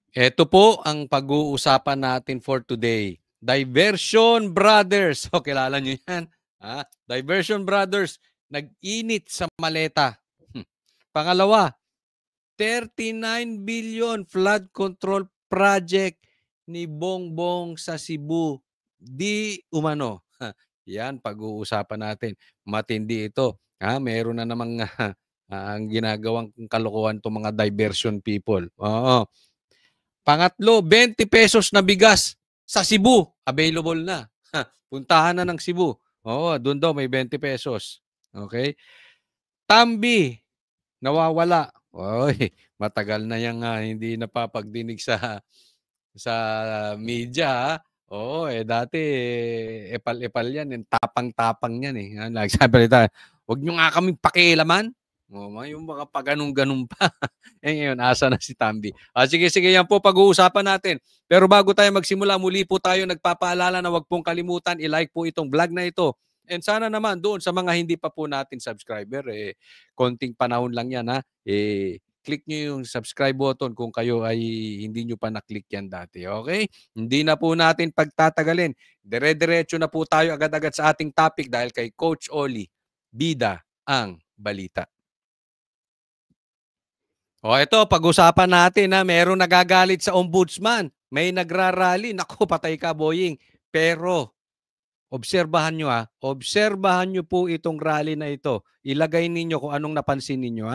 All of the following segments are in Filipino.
Ito po ang pag-uusapan natin for today. Diversion Brothers. O, kilala nyo yan? Diversion Brothers, nag-init sa maleta. Pangalawa, 39 billion flood control project ni Bongbong sa Cebu. Di umano. Yan, pag-uusapan natin. Matindi ito. Meron na namang ang ginagawang kalokohan itong mga diversion people. Oo. Pangatlo, 20 pesos na bigas sa Cebu. Available na. Puntahan na ng Cebu. Oo, doon daw may 20 pesos. Okay? Tambi, nawawala. Oy, matagal na yang hindi napapagdinig sa media. Oo, dati epal-epal yan, tapang-tapang yan eh. Nagsabi tayo, "Wag niyo nga kaming pakialaman." Yung mga pa-ganun-ganun pa. Ngayon, asa na si Tambi. Sige, yan po pag-uusapan natin. Pero bago tayo magsimula, muli po tayo nagpapaalala na wag pong kalimutan, i-like po itong vlog na ito. And sana naman doon sa mga hindi pa po natin subscriber, konting panahon lang yan click nyo yung subscribe button kung kayo ay hindi nyo pa na-click yan dati. Okay? Hindi na po natin pagtatagalin. Dire-diretso na po tayo agad-agad sa ating topic dahil kay Coach Oli, bida ang balita. Ito, pag-usapan natin merong nagagalit sa ombudsman. May nagrarally. Naku, patay ka, boying. Pero, obserbahan nyo po itong rally na ito. Ilagay ninyo kung anong napansin ninyo,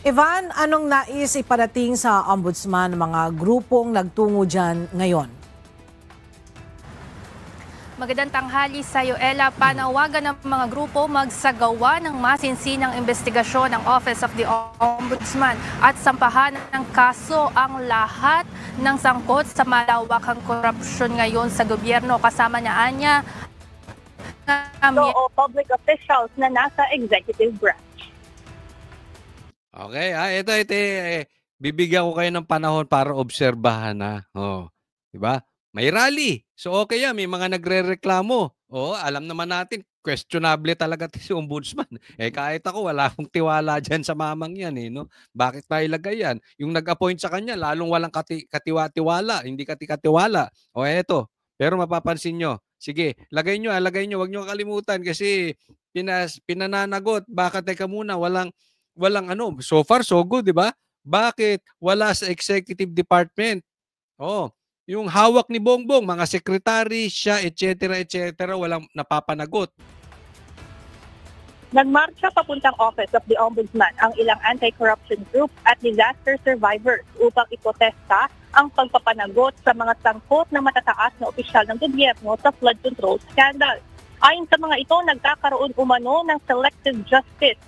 Ivan, anong nais iparating sa ombudsman ng mga grupong nagtungo dyan ngayon? Magandang tanghali sa iyo, Ella. Panawagan ng mga grupo magsagawa ng masinsinang investigasyon ng Office of the Ombudsman at sampahan ng kaso ang lahat ng sangkot sa malawakang korupsyon ngayon sa gobyerno. Kasama niya Anya o public officials na nasa executive branch. Okay, ito, bibigyan ko kayo ng panahon para obserbahan diba? May rally. So okay yan, may mga nagrereklamo. Alam naman natin, questionable talaga si ombudsman. Kahit ako, wala akong tiwala dyan sa mamang yan no? Bakit pa ilagay yan? Yung nag-appoint sa kanya, lalong walang katiwa-tiwala, hindi katiwala. Eto, pero mapapansin nyo, sige, lagay nyo, wag nyo kalimutan kasi pinananagot. Baka teka muna, walang so far so good, di ba? Bakit wala sa executive department? Yung hawak ni Bongbong, mga secretary, siya, etc., walang napapanagot. Nagmarcha papuntang Office of the Ombudsman ang ilang anti-corruption group at disaster survivors upang iprotesta ang pagpapanagot sa mga sangkot na matataas na opisyal ng gobyerno sa flood control scandal. Ayon sa mga ito, nagkakaroon umano ng selective justice.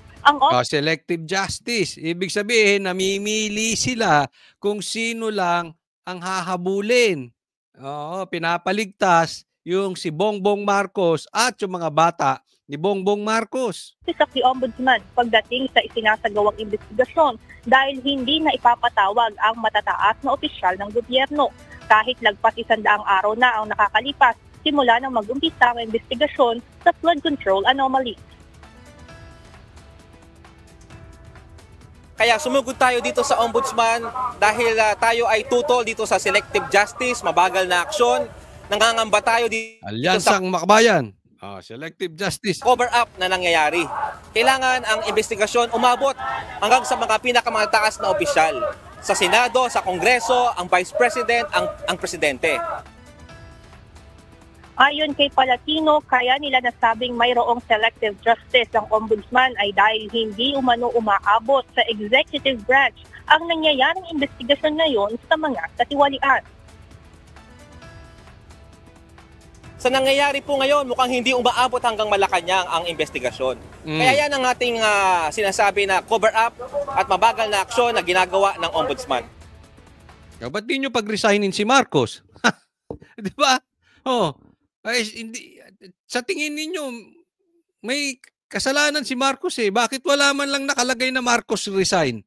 Selective justice. Ibig sabihin, namimili sila kung sino lang ang hahabulin. Pinapaligtas yung si Bongbong Marcos at yung mga bata ni Bongbong Marcos. Si Ombudsman pagdating sa isinasagawang investigasyon dahil hindi na ipapatawag ang matataas na opisyal ng gobyerno. Kahit lagpas 100 araw na ang nakakalipas simula nang mag-umpisa ang investigasyon sa flood control anomaly. Kaya sumugod tayo dito sa Ombudsman dahil tayo ay tutol dito sa selective justice, mabagal na aksyon. Nangangamba tayo dito Alyansang Makabayan. Selective justice. Cover up na nangyayari. Kailangan ang investigasyon umabot hanggang sa mga pinakamataas na opisyal. Sa Senado, sa Kongreso, ang Vice President, ang Presidente. Ayon kay Palatino, kaya nila nasabing mayroong selective justice ang ombudsman ay dahil hindi umano umaabot sa executive branch ang nangyayaring investigasyon ngayon sa mga katiwalian. Sa nangyayari po ngayon, mukhang hindi umaabot hanggang Malacanang ang investigasyon. Kaya yan ang ating sinasabi na cover up at mabagal na aksyon na ginagawa ng ombudsman. Ba't di nyo pag-resignin si Marcos? Di ba? Sa tingin ninyo, may kasalanan si Marcos Bakit wala man lang nakalagay na Marcos resign?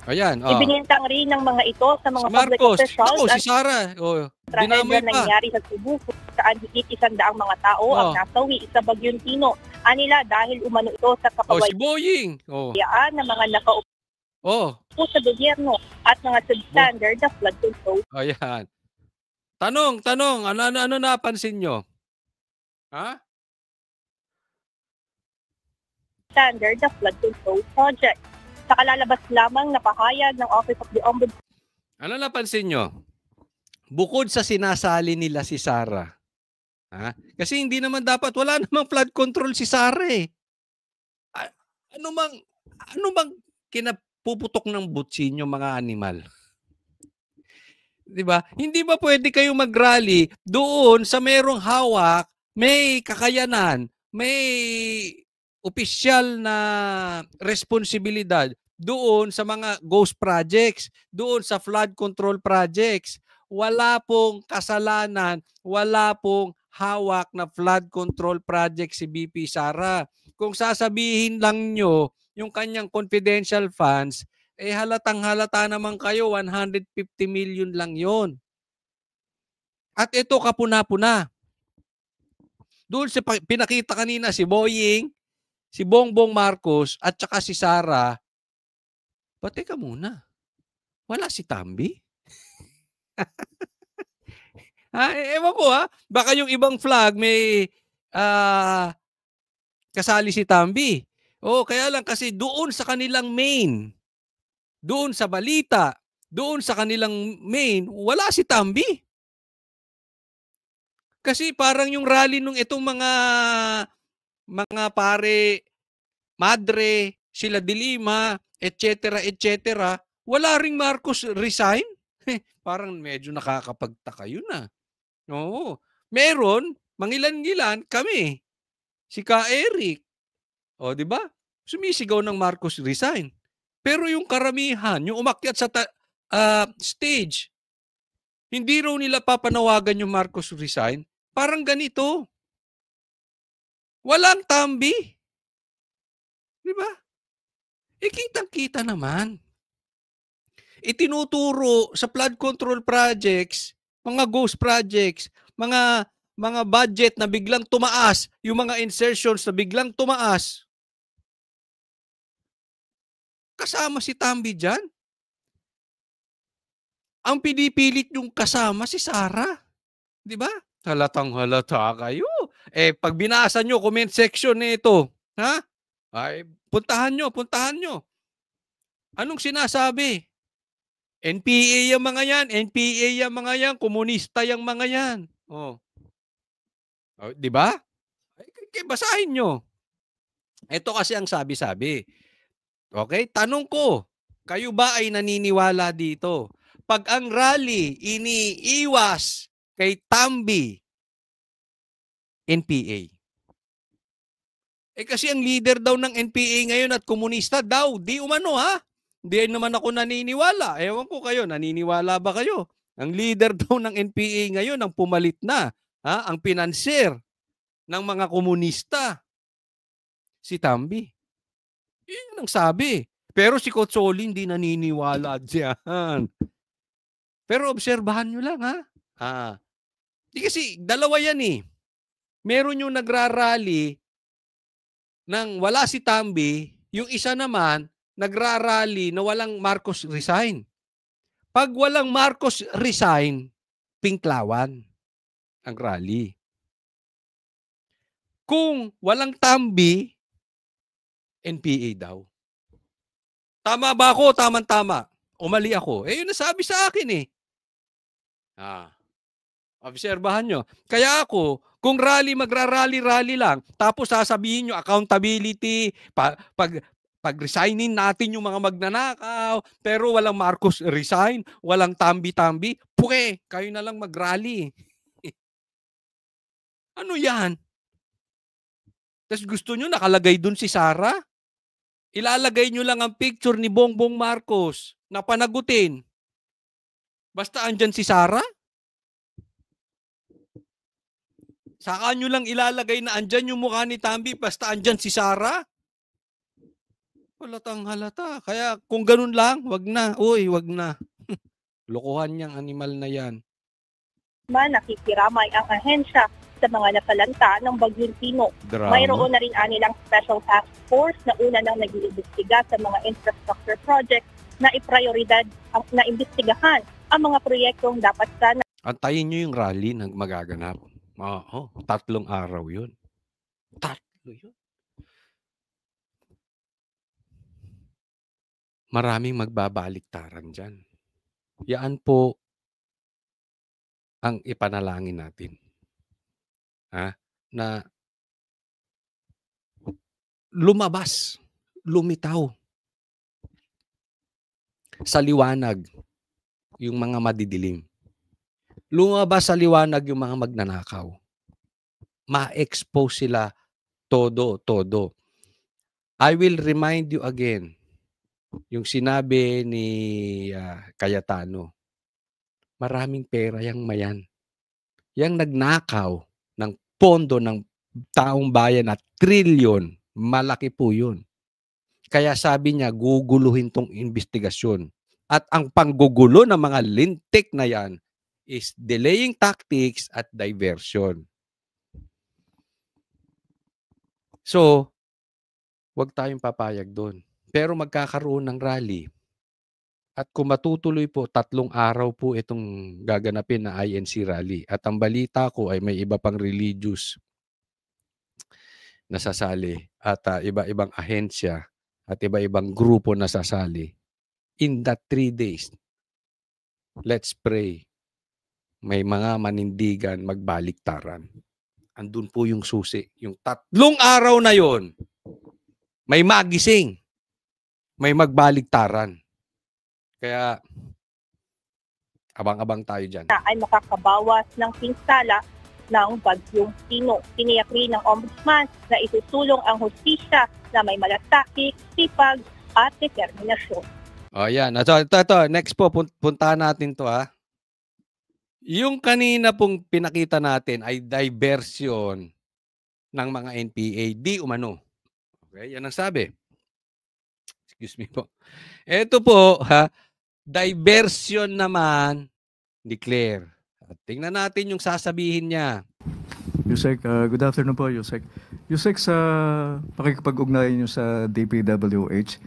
Ayan. Ibinintang rin ng mga ito sa mga si public officials. Si Sara. Dinamay pa. Nangyari sa Cebu saan higit 100 mga tao ang nasawi sa Bagyong Tino. Anila dahil umano ito sa kapawayan si Boying. ng mga nakaupo Oh, po sa gobyerno at mga substandard na flood control ayan. Tanong, ano napansin nyo? Ha? standard na flood control project. Sa kalalabas lamang na pahayag ng Office of the Ombudsman Ano napansin nyo? Bukod sa sinasali nila si Sara, ha? Kasi hindi naman dapat, wala namang flood control si Sara eh. Ano bang kinapuputok ng butsin yung mga animal? 'Di ba? Hindi ba pwede kayo mag-rally doon sa merong hawak, may kakayanan, may opisyal na responsibilidad doon sa mga ghost projects, doon sa flood control projects. Wala pong kasalanan, wala pong hawak na flood control project si BP Sara. Kung sasabihin lang nyo yung kanyang confidential funds, eh halatang-halata naman kayo, 150 million lang yon. At ito kapuna-puna. Doon sa pinakita kanina si Boying, si Bongbong Marcos at saka si Sara, teka muna, wala si Tambi? Ewan ko baka yung ibang flag may kasali si Tambi. Kaya lang kasi doon sa kanilang main, doon sa balita, doon sa kanilang main, wala si Tambi. Kasi parang yung rally nung itong mga pare, Madre, sila de Lima, etc., wala ring Marcos resign. Parang medyo nakakapagtaka yun Oo. Meron, mangilan-ngilan kami. Si Ka Eric. Di ba? Sumisigaw ng Marcos resign. Pero yung karamihan, yung umakyat sa stage, hindi raw nila papanawagan yung Marcos resign. Parang ganito. Walang Tambi. Di ba? Kitang-kita naman. Itinuturo sa flood control projects, mga ghost projects, mga budget na biglang tumaas, yung mga insertions na biglang tumaas. Kasama si Tambi dyan. Ang pinipilit yung kasama si Sara. Di ba? Halatang-halata kayo. Pag binasa nyo, comment section nito, puntahan nyo. Anong sinasabi? NPA yung mga yan, komunista yung mga yan. Di ba? Basahin nyo. Ito kasi ang sabi-sabi. Okay? Tanong ko, kayo ba ay naniniwala dito? Pag ang rally iniiwas kay Tambi, NPA. Kasi ang leader daw ng NPA ngayon at komunista daw, di umano Hindi naman ako naniniwala. Ewan ko kayo, naniniwala ba kayo? Ang leader daw ng NPA ngayon, ang pumalit na, ang pinanser ng mga komunista, si Tambi. Yun ang sabi. Pero si Cotsoli hindi naniniwala diyan. Pero obserbahan nyo lang Di kasi dalawa yan Meron yung nagrarally nang wala si Tambi, yung isa naman nagrarally na walang Marcos resign. Pag walang Marcos resign, Pinklawan ang rally. Kung walang Tambi, NPA daw. Tama ba ako? Tama-tama. O mali ako? Yun nasabi sa akin Obserbahan nyo. Kaya ako, kung magrarally lang, tapos sasabihin nyo, accountability, pag-resignin natin yung mga magnanakaw, pero walang Marcos resign, walang Tambi-Tambi, kayo na lang mag-rally. Ano yan? Tapos gusto nyo nakalagay dun si Sara? Ilalagay nyo lang ang picture ni Bongbong Marcos na panagutin. Basta andyan si Sara? Saka nyo lang ilalagay na andyan yung mukha ni Tambi basta andyan si Sara? Halatang-halata. Kaya kung ganun lang, wag na. Wag na. Lokohan niyang animal na yan. nakikiramay ang ahensya sa mga nasalanta ng Bagyong Tino. Drama. Mayroon na rin anilang special task force na una nang nag-iimbestiga sa mga infrastructure projects na iprioridad na imbestigahan ang mga proyektong dapat sana. Antayin nyo yung rally na magaganap. 3 araw yun. 3 yun. Maraming magbabaliktaran dyan. Yan po ang ipanalangin natin. Na lumabas, lumitaw sa liwanag yung mga madidilim. Lumabas sa liwanag yung mga magnanakaw. Ma-expose sila todo. I will remind you again, yung sinabi ni Cayetano, maraming pera yang mayan. Yang nagnakaw ng pondo ng taong bayan na trilyon, malaki po yun. Kaya sabi niya, guguluhin tong investigasyon. At ang panggugulo ng mga lintik na yan is delaying tactics at diversion. So, wag tayong papayag doon. Pero magkakaroon ng rally. At kung matutuloy po, 3 araw po itong gaganapin na INC rally. At ang balita ko ay may iba pang religious na sasali at iba-ibang ahensya at iba-ibang grupo na sasali. In that 3 days, let's pray, may mga manindigan magbaliktaran. Andun po yung susi. Yung 3 araw na yon, may magising, may magbaliktaran. Kaya, abang-abang tayo dyan. Ay makakabawas ng pinsala ng Bagyong Tino. Tiniyak rin ng Ombudsman na isusulong ang hustisya na may malasakit, sipag at determinasyon. Yan. Ito. Next po, puntahan natin to ha. Yung kanina pong pinakita natin ay diversion ng mga NPA. Di umano. Okay, yan ang sabi. Excuse me po. Ito po, diversion naman, declare. At tingnan natin yung sasabihin niya. Yusek, good afternoon po, Yusek. Yusek, sa pakikipag-ugnayan niyo sa DPWH,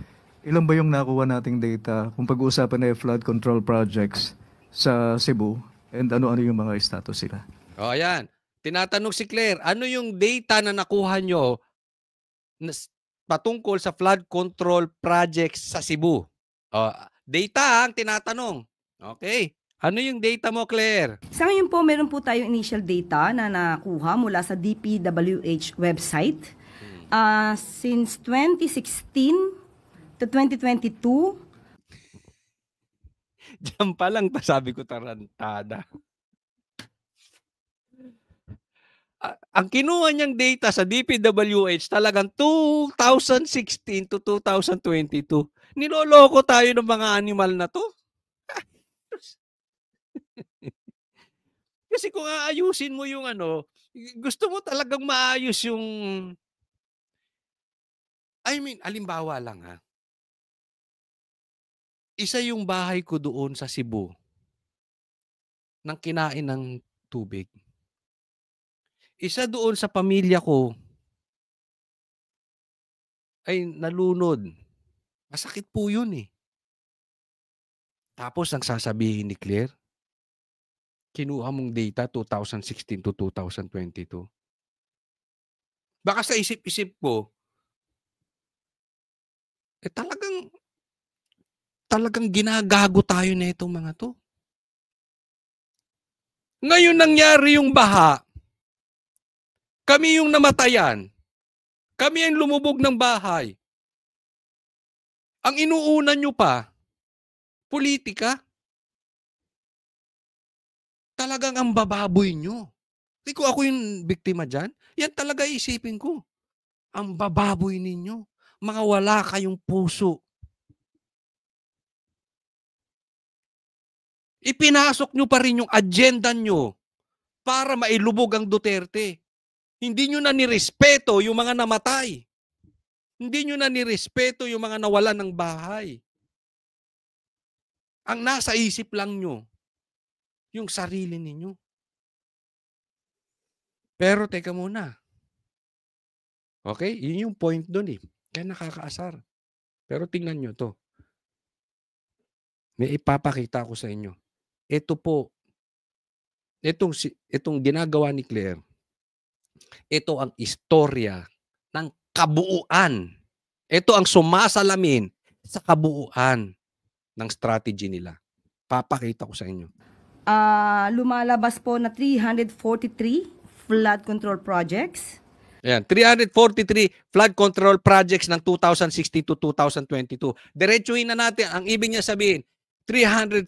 ilan ba yung nakuha nating data kung pag-uusapan na flood control projects sa Cebu and ano-ano yung mga status sila? Ayan. Tinatanong si Claire, ano yung data na nakuha nyo patungkol sa flood control projects sa Cebu? Data ang tinatanong. Okay. Ano yung data mo, Claire? Sa ngayon po, meron po tayong initial data na nakuha mula sa DPWH website. Since 2016 to 2022. Diyan pa lang, sabi ko tarantada. Ang kinuha niyang data sa DPWH talagang 2016 to 2022. Niloloko tayo ng mga animal na to. Kasi kung aayusin mo yung gusto mo talagang maayos yung, alimbawa lang isa yung bahay ko doon sa Cebu nang kinain ng tubig. Isa doon sa pamilya ko ay nalunod. Masakit po yun eh. Tapos ang sasabihin ni Claire, kinuha mong data 2016 to 2022. Baka sa isip-isip ko, talagang ginagago tayo na itong mga to. Ngayon nangyari yung baha, kami yung namatayan, kami ang lumubog ng bahay. Ang inuuna nyo pa, politika. Talagang ang bababoy nyo. Hindi ko ako yung biktima dyan. Yan talaga isipin ko. Ang bababoy ninyo. Mga wala kayong puso. Ipinasok nyo pa rin yung agenda nyo para mailubog ang Duterte. Hindi nyo na nirespeto yung mga namatay. Hindi nyo na nirespeto yung mga nawalan ng bahay. Ang nasa isip lang nyo, yung sarili ninyo. Pero teka muna. Okay? Yun yung point doon eh. Kaya nakakaasar. Pero tingnan nyo to. May ipapakita ko sa inyo. Ito po, itong ginagawa ni Claire, ito ang istorya ng kabuuan. Ito ang sumasalamin sa kabuuan ng strategy nila. Papakita ko sa inyo. Lumalabas po na 343 flood control projects. Ayan, 343 flood control projects ng 2016 to 2022. Diretsuhin na natin. Ang ibig niya sabihin, 343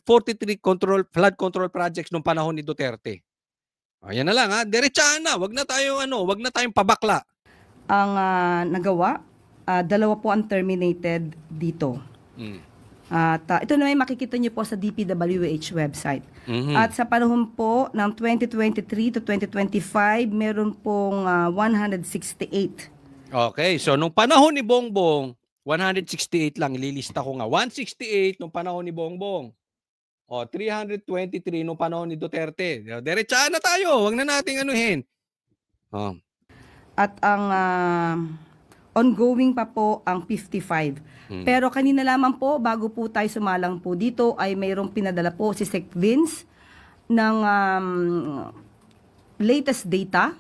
flood control projects nung panahon ni Duterte. Ayan na lang ha. Diretsahan na. Wag na tayong pabakla. Ang nagawa, dalawa po ang terminated dito. At ito na may makikita niyo po sa DPWH website. At sa panahon po ng 2023 to 2025, meron pong 168. Okay, so nung panahon ni Bongbong, 168 lang, ililista ko nga. 168 nung panahon ni Bongbong. O, 323 nung panahon ni Duterte. Diretsahan na tayo, wag na nating anuhin. At ang ongoing pa po ang 55. Pero kanina lamang po, bago po tayo sumalang po dito, ay mayroong pinadala po si Sec Vince ng latest data.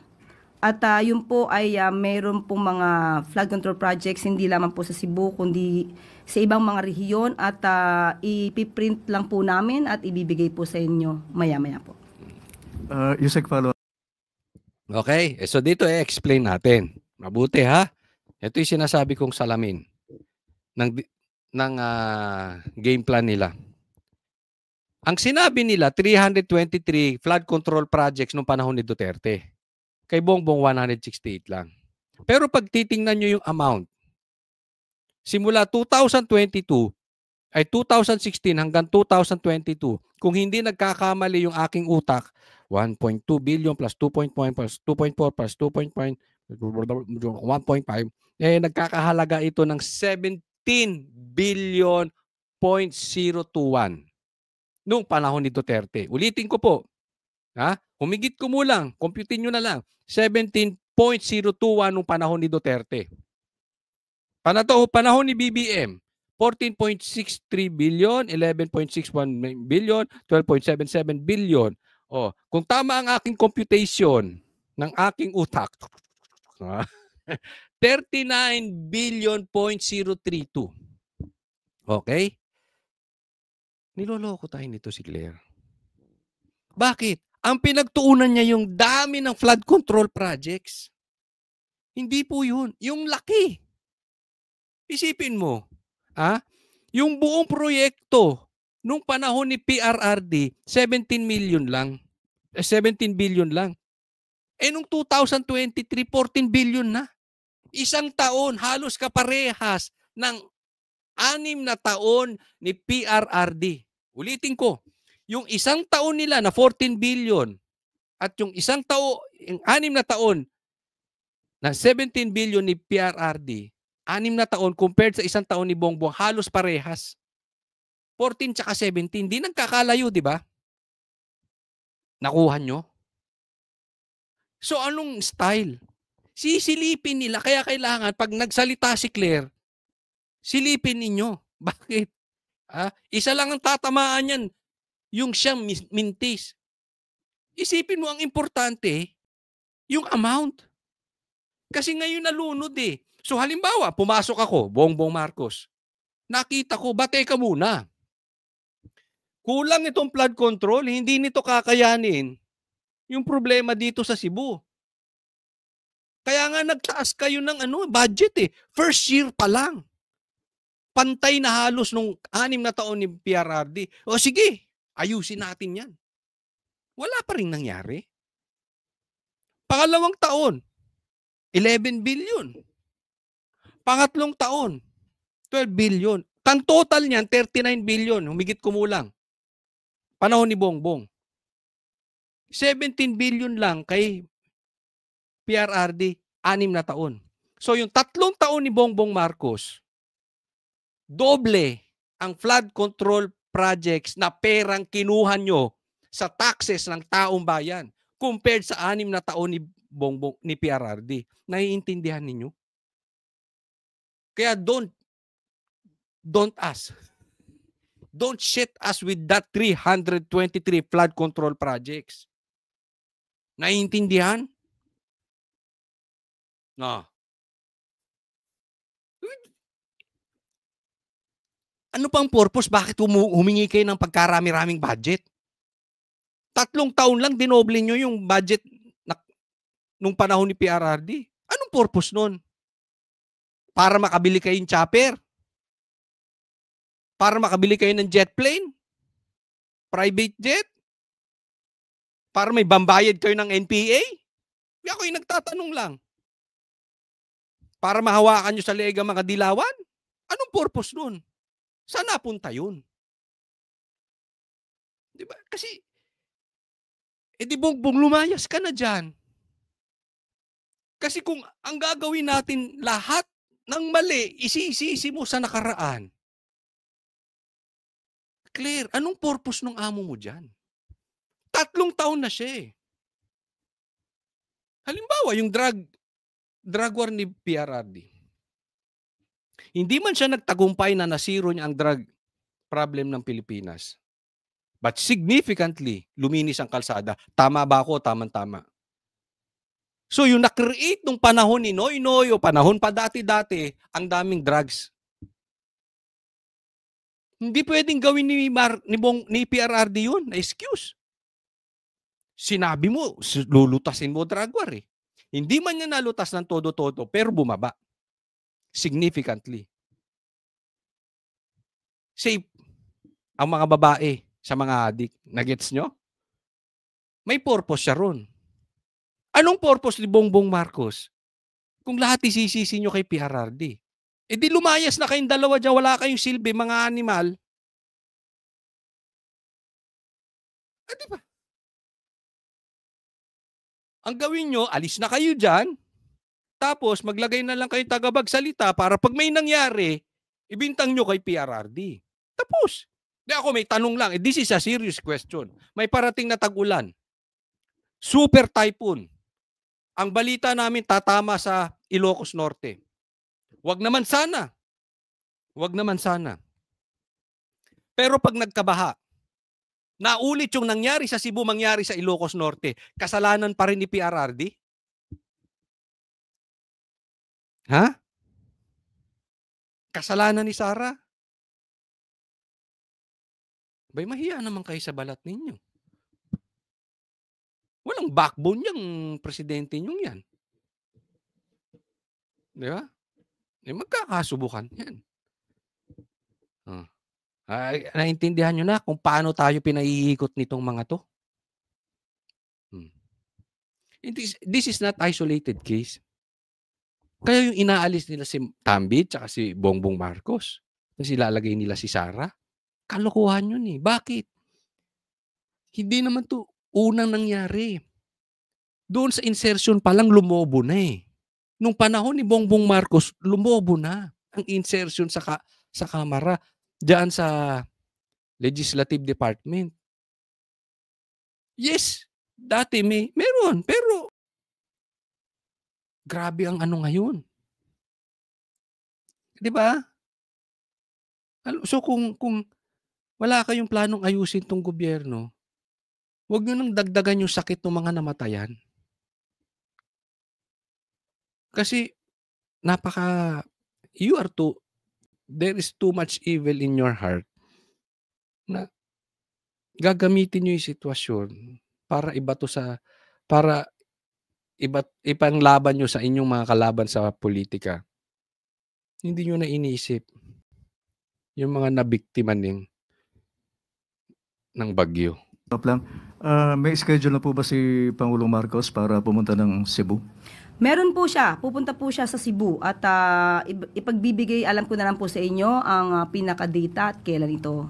At yun po ay mayroon pong mga flood control projects, hindi lamang po sa Cebu, kundi sa ibang mga rehiyon. At ipiprint lang po namin at ibibigay po sa inyo maya-maya po. Yusek, follow. Okay, so dito explain natin. Mabuti ha. Ito yung sinasabi kong salamin ng game plan nila. Ang sinabi nila, 323 flood control projects nung panahon ni Duterte. Kay Bongbong, 168 lang. Pero pag titingnan nyo yung amount, simula 2022, ay 2016 hanggang 2022, kung hindi nagkakamali yung aking utak, 1.2 billion plus 2.1 plus 2.4 plus 2.5, 1.5, eh nagkakahalaga ito ng 17 billion .021 noong panahon ni Duterte. Ulitin ko po. Humigit ko mo lang, computin nyo na lang. 17.021 noong panahon ni Duterte. Panahon ni BBM, 14.63 billion, 11.61 billion, 12.77 billion. Kung tama ang aking computation ng aking utak, 39 billion .032. Okay? Niloloko tayo nito si Claire. Bakit? Ang pinagtuunan niya yung dami ng flood control projects. Hindi po yun. Yung laki. Isipin mo, yung buong proyekto nung panahon ni PRRD, 17 billion lang. Nung 2023, 14 billion na. Isang taon, halos kaparehas ng 6 na taon ni PRRD. Ulitin ko, yung isang taon nila na 14 billion at yung yung 6 na taon na 17 billion ni PRRD, 6 na taon compared sa isang taon ni Bongbong, halos parehas. 14 tsaka 17, di nagkakalayo, di ba? Nakuha nyo? So anong style? Sisilipin nila, kaya kailangan pag nagsalita si Claire, silipin ninyo. Bakit? Isa lang ang tatamaan yan, yung siyang mintis. Isipin mo ang importante, yung amount. Kasi ngayon nalunod eh. So halimbawa, pumasok ako, Bongbong Marcos. Nakita ko, teka muna. Kulang itong flood control, hindi nito kakayanin yung problema dito sa Cebu. Kaya nga nagtaas kayo ng budget eh. First year pa lang. Pantay na halos nung 6 na taon ni PRRD. O sige, ayusin natin yan. Wala pa rin nangyari. Pangalawang taon, 11 billion. Pangatlong taon, 12 billion. Ang total niyan, 39 billion. Humigit kumulang. Panahon ni Bongbong. 17 billion lang kay PRRD, 6 na taon. So yung 3 taon ni Bongbong Marcos, doble ang flood control projects na perang kinuha nyo sa taxes ng taong bayan compared sa 6 na taon ni Bongbong, ni PRRD. Naiintindihan ninyo? Kaya don't ask. Don't shit us with that 323 flood control projects. Naiintindihan? No. Ano pang purpose? Bakit humingi kayo ng pagkarami-raming budget? 3 taon lang dinoble nyo yung budget nung panahon ni PRRD. Anong purpose nun? Para makabili kayo ng chopper? Para makabili kayo ng jet plane? Private jet? Para may bambayad kayo ng NPA? Ako yung nagtatanong lang. Para mahawakan nyo sa leeg ang mga dilawan? Anong purpose nun? Saan napunta yun? Diba? Kasi, di Bongbong, lumayas ka na dyan. Kasi kung ang gagawin natin lahat ng mali, isisisi mo sa nakaraan. Claire, anong purpose ng amo mo dyan? 3 taon na siya eh. Halimbawa, yung drug war ni PRRD. Hindi man siya nagtagumpay na nasiro niya ang drug problem ng Pilipinas. But significantly, luminis ang kalsada. Tama ba ako? Tama-tama. So yung na-create nung panahon ni Noynoy o panahon pa dati-dati, ang daming drugs. Hindi pwedeng gawin ni PRRD yun na excuse. Sinabi mo, lulutasin mo drug war eh. Hindi man niya nalutas ng todo-todo, pero bumaba. Significantly. Safe ang mga babae sa mga adik. Nagets nyo? May purpose siya ron. Anong purpose ni Bongbong Marcos? Kung lahat isisisi nyo kay PRRD. Eh di lumayas na kayong dalawa dyan, wala kayong silbi, mga animal. Ah, di ba? Ang gawin nyo, alis na kayo dyan, tapos maglagay na lang kayong tagabagsalita para pag may nangyari, ibintang nyo kay PRRD. Tapos. Di ako may tanong lang, this is a serious question. May parating na tag-ulan. Super typhoon. Ang balita namin tatama sa Ilocos Norte. Wag naman sana. Wag naman sana. Pero pag nagkabaha, naulit yung nangyari sa Cebu, mangyari sa Ilocos Norte, kasalanan pa rin ni PRRD? Ha? Kasalanan ni Sara? Bay, mahiya naman kayo sa balat ninyo. Walang backbone yung presidente nyo yan. Di ba? Magkakasubukan yan. Naintindihan nyo na kung paano tayo pinaiikot nitong mga to? This is not isolated case. Kaya yung inaalis nila si Tambid at si Bongbong Marcos, kasi ilalagay nila si Sara, kalokohan yun eh. Bakit? Hindi naman to unang nangyari. Doon sa insertion palang lumobo na eh. Nung panahon ni Bongbong Marcos, lumobo na ang insertion sa Kamara, diyan sa Legislative Department. Yes, dati meron, pero grabe ang ano ngayon. Di ba? So kung wala kayong planong ayusin tong gobyerno, huwag nyo nang dagdagan yung sakit ng mga namatayan. Kasi there is too much evil in your heart na gagamitin nyo yung sitwasyon para ipanglaban nyo sa inyong mga kalaban sa politika. Hindi nyo na iniisip yung mga nabiktima ng bagyo. May schedule na po ba si Pangulong Marcos para pumunta ng Cebu? Meron po siya. Pupunta po siya sa Cebu at ipagbibigay, alam ko na lang po sa inyo, ang pinaka-data at kailan ito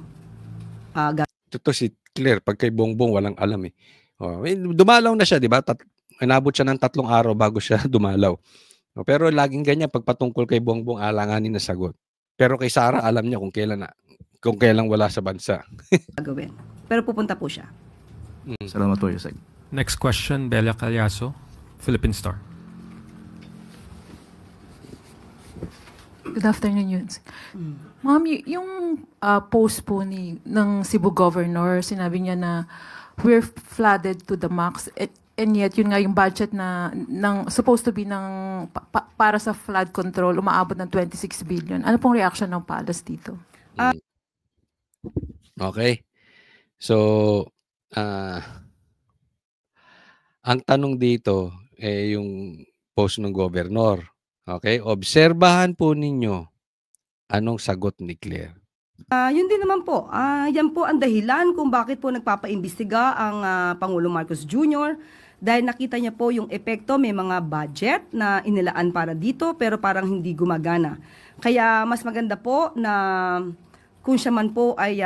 Ito si Claire, pag kay Bongbong walang alam eh. Dumalaw na siya, di ba? Inabot siya ng 3 araw bago siya dumalaw. Pero laging ganyan, pag patungkol kay Bongbong, alanganin na sagot. Pero kay Sara, alam niya kung kailan wala sa bansa. gagawin. Pero pupunta po siya. Salamat po, Yusek. Next question, Bella Calyaso. Philippine Star. Good afternoon, yun. Ma'am, yung post po ng Cebu Governor, sinabi niya na we're flooded to the max. And yet, yun nga yung budget supposed to be para sa flood control, umaabot ng 26 billion. Ano pong reaction ng Palace dito? Okay. So, ang tanong dito, yung post ng Governor. Okay? Obserbahan po ninyo anong sagot ni Claire. Yun din naman po. Yan po ang dahilan kung bakit po nagpapaimbestiga ang Pangulong Marcos Jr. Dahil nakita niya po yung epekto, may mga budget na inilaan para dito pero parang hindi gumagana. Kaya mas maganda po na kung siya man po ay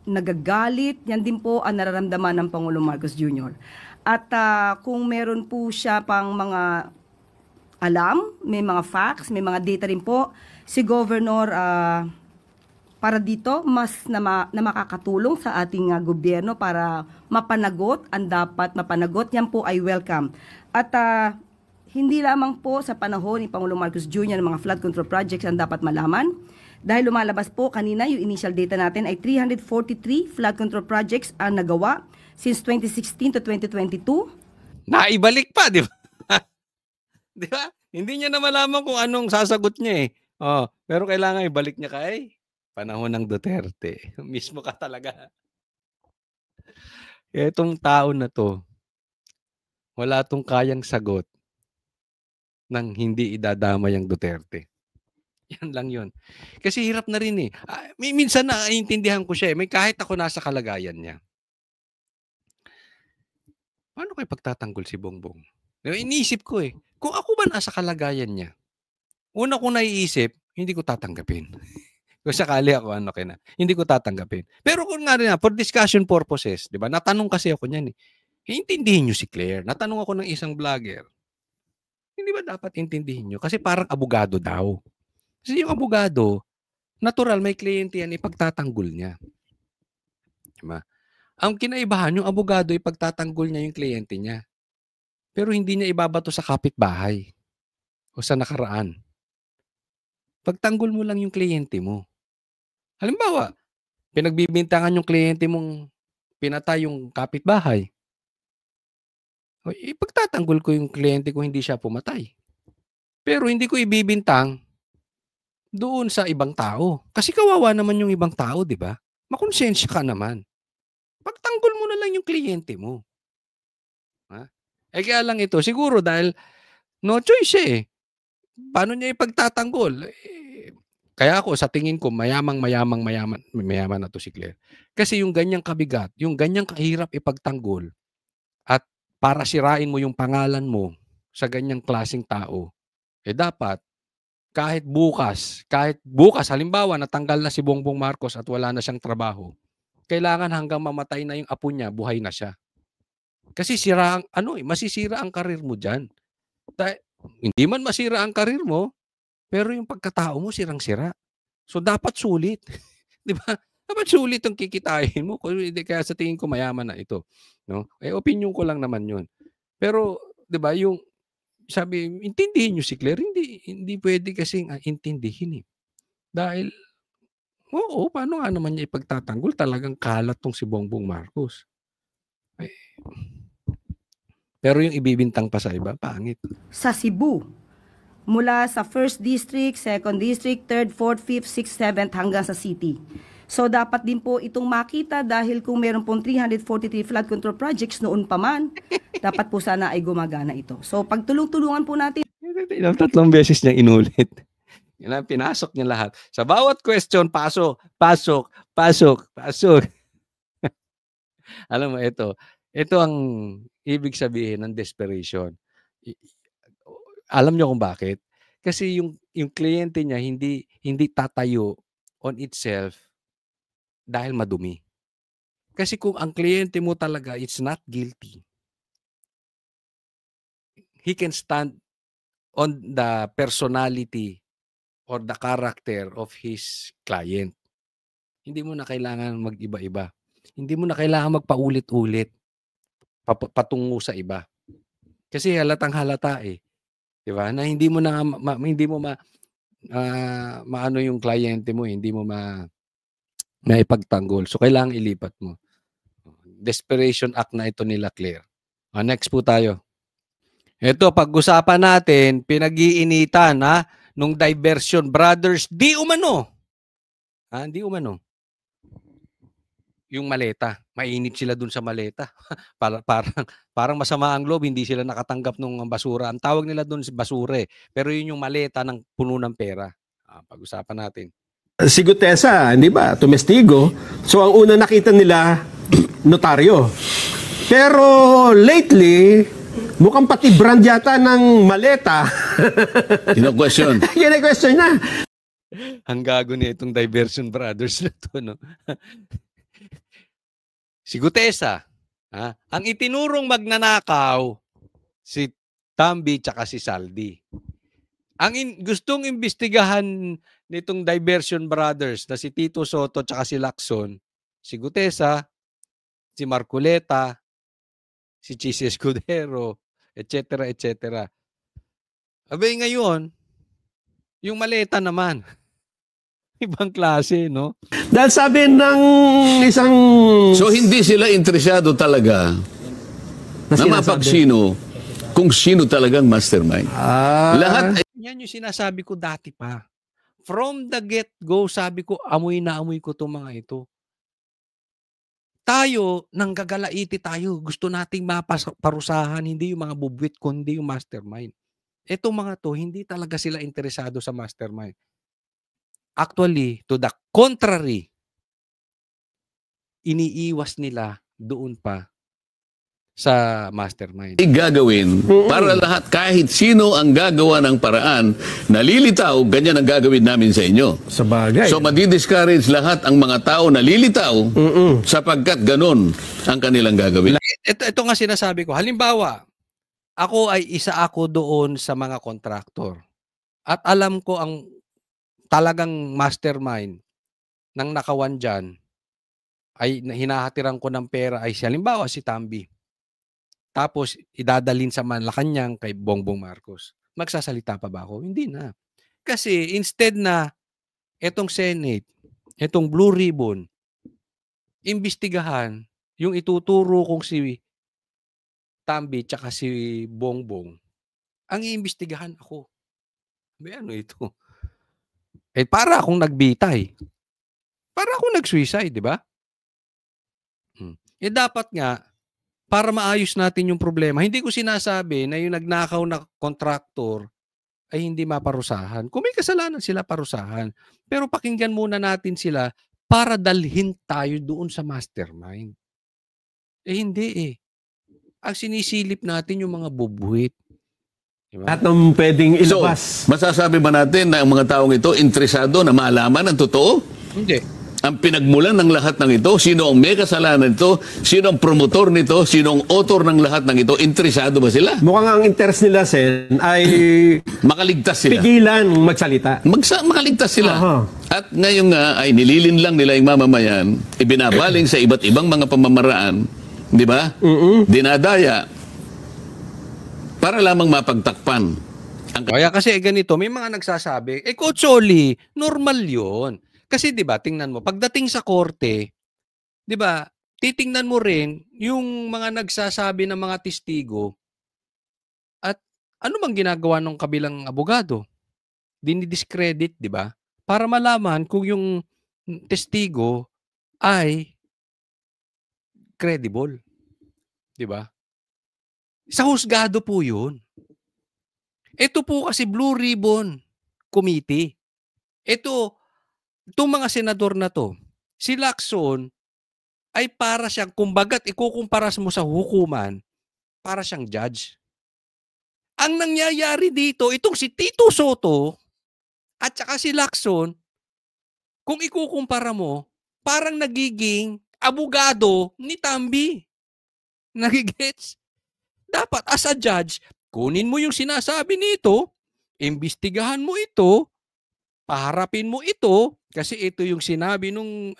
nagagalit, yan din po ang nararamdaman ng Pangulong Marcos Jr. At kung meron po siya pang mga alam, may mga facts, may mga data rin po, si Governor para dito mas na makakatulong sa ating gobyerno para mapanagot ang dapat mapanagot, yan po ay welcome. At hindi lamang po sa panahon ni Pangulong Marcos Jr. ng mga flood control projects ang dapat malaman. Dahil lumalabas po kanina yung initial data natin ay 343 flood control projects ang nagawa since 2016 to 2022. Naibalik pa, di ba? Di ba? Hindi niya na malaman kung anong sasagot niya eh. Pero kailangan ibalik niya kay panahon ng Duterte. Mismo ka talaga. Etong tao na to, wala tong kayang sagot nang hindi idadamay ang Duterte. Yan lang yun. Kasi hirap na rin eh. Minsan naiintindihan ko siya eh. May kahit ako nasa kalagayan niya. Paano kayo pagtatanggol si Bongbong? Iniisip ko eh. Kung ako ba nasa kalagayan niya, una kong naiisip, hindi ko tatanggapin. Kung sakali ako, hindi ko tatanggapin. Pero kung nga rin for discussion purposes, di ba? Natanong kasi ako niyan eh. Intindihin niyo si Claire. Natanong ako ng isang vlogger. Hindi ba dapat intindihin niyo? Kasi parang abogado daw. Kasi yung abogado, natural, may kliyente yan, ipagtatanggol niya. Diba? Ang kinaibahan, yung abogado, ipagtatanggol niya yung kliyente niya. Pero hindi niya ibabato sa kapitbahay o sa nakaraan. Pagtanggol mo lang yung kliyente mo. Halimbawa, pinagbibintangan yung kliyente mong pinatay yung kapitbahay. O, ipagtatanggol ko yung kliyente ko hindi siya pumatay. Pero hindi ko ibibintang doon sa ibang tao. Kasi kawawa naman yung ibang tao, di ba? Makonsensya ka naman. Pagtanggol mo na lang yung kliyente mo. Kaya lang ito, siguro dahil no choice eh. Paano niya ipagtatanggol? Kaya ako, sa tingin ko, mayaman na to si Claire. Kasi yung ganyang kabigat, yung ganyang kahirap ipagtanggol, at para sirain mo yung pangalan mo sa ganyang klaseng tao, dapat, kahit bukas, halimbawa, natanggal na si Bongbong Marcos at wala na siyang trabaho, kailangan hanggang mamatay na yung apo niya, buhay na siya. Kasi masisira ang karir mo dyan. Hindi man masira ang karir mo, pero yung pagkatao mo sirang-sira. So dapat sulit. Di ba? Dapat sulit ang kikitain mo. Kaya sa tingin ko mayaman na ito. No? Opinion ko lang naman yun. Pero, di ba, yung sabi, intindihin nyo si Claire, hindi pwede kasing intindihin eh. Dahil, paano nga naman niya ipagtatanggol? Talagang kalat tong si Bongbong Marcos. Pero yung ibibintang pa sa iba, pangit. Sa Cebu, mula sa 1st District, 2nd District, 3rd, 4th, 5th, 6th, 7th hanggang sa city. So dapat din po itong makita dahil kung meron pong 343 flood control projects noon pa man, dapat po sana ay gumagana ito. So pagtulong-tulungan po natin. 3 beses niya inulit. Pinasok niya lahat. Sa bawat question, pasok. Alam mo, ito ang ibig sabihin ng desperation. Alam niyo kung bakit? Kasi yung kliyente niya hindi tatayo on itself dahil madumi. Kasi kung ang kliyente mo talaga is not guilty, he can stand on the personality or the character of his client. Hindi mo na kailangan mag-iba-iba. Hindi mo na kailangan magpaulit-ulit patungo sa iba. Kasi halatang halata eh. 'Di ba? Na hindi mo maano yung kliyente mo, hindi mo maipagtanggol. So kailangang ilipat mo. Desperation act na ito nila, Claire. Next po tayo. Ito, pag-usapan natin, pinag-iinitan nung Diversion Brothers, di umano. Di umano. Yung maleta. Mainit sila dun sa maleta. parang masama ang loob, hindi sila nakatanggap ng basura. Ang tawag nila dun basura eh. Pero yun yung maleta ng puno ng pera. Pag-usapan natin. Si Gutesa, hindi ba, tumestigo. So ang una nakita nila, notaryo. Pero lately, mukhang pati brand yata ng maleta. Kino-question. Kino-question na. Ang gago niya itong Diversion Brothers na to, no? Si Gutesa, ang itinurong magnanakaw, si Tambi tsaka si Saldi. Ang gustong imbestigahan nitong Diversion Brothers na si Tito Soto tsaka si Lacson, si Gutesa, si Marcoleta, si Chis Escudero, etc. etc. Abay ngayon, yung maleta naman, ibang klase, no? Dahil sabi ng isang... So hindi sila interesado talaga na mapagsino kung sino talagang mastermind. Lahat yan yung sinasabi ko dati pa. From the get-go, sabi ko, amoy na amoy ko itong mga ito. Tayo, nanggagalaiti tayo. Gusto nating maparusahan, hindi yung mga bubwit, kundi yung mastermind. Etong mga to, hindi talaga sila interesado sa mastermind. Actually, to the contrary, iniiwas nila doon pa sa mastermind. Gagawin para lahat, kahit sino ang gagawa ng paraan, nalilitaw, ganyan ang gagawin namin sa inyo. Sabagay. So madi-discourage lahat ang mga tao nalilitaw sapagkat ganun ang kanilang gagawin. Ito nga sinasabi ko. Halimbawa, isa ako doon sa mga kontraktor. At alam ko ang talagang mastermind ng nakawan dyan ay hinahatiran ko ng pera ay halimbawa si Tambi. Tapos idadalin sa Malacanang kay Bongbong Marcos. Magsasalita pa ba ako? Hindi na. Kasi instead na etong Senate, etong Blue Ribbon, imbestigahan yung ituturo kong si Tambi tsaka si Bongbong, ang iimbestigahan ako. May ano ito? Para akong nagbitay. Para akong nag-suicide, di ba? Dapat nga, para maayos natin yung problema, hindi ko sinasabi na yung nagnakaw na kontraktor ay hindi maparusahan. Kung may kasalanan sila, parusahan. Pero pakinggan muna natin sila para dalhin tayo doon sa mastermind. Hindi eh. Ang sinisilip natin yung mga bubuhit. Diba? Lahat ng pwedeng ilabas. So, masasabi ba natin na ang mga taong ito interesado na malaman ang totoo? Hindi. Ang pinagmulan ng lahat ng ito, sino ang may kasalanan nito, sino ang promotor nito, sino ang author ng lahat ng ito, interesado ba sila? Mukhang ang interest nila, Sen, ay makaligtas sila. Pigilan magsalita. Makaligtas sila. At ngayon nga ay nililin lang nila yung mamamayan, ibinabaling sa iba't ibang mga pamamaraan, di ba? Dinadaya para lamang mapagtakpan. Kaya kasi ganito, may mga nagsasabi, Coach Oli, normal yun. Kasi 'di ba, tingnan mo, pagdating sa korte, 'di ba, titingnan mo rin yung mga nagsasabi ng mga testigo at ano bang ginagawa ng kabilang abogado? Dinidiscredit, 'di ba? Para malaman kung yung testigo ay credible. 'Di ba? Sa husgado po 'yun. Ito po kasi Blue Ribbon Committee. Itong mga senador na to, si Lacson ay para siyang, kumbagat ikukumpara mo sa hukuman, para siyang judge. Ang nangyayari dito, itong si Tito Soto at saka si Lacson, kung ikukumpara mo, parang nagiging abogado ni Tambi. Nagigets? Dapat as a judge, kunin mo yung sinasabi nito, imbestigahan mo ito, paharapin mo ito, kasi ito yung sinabi nung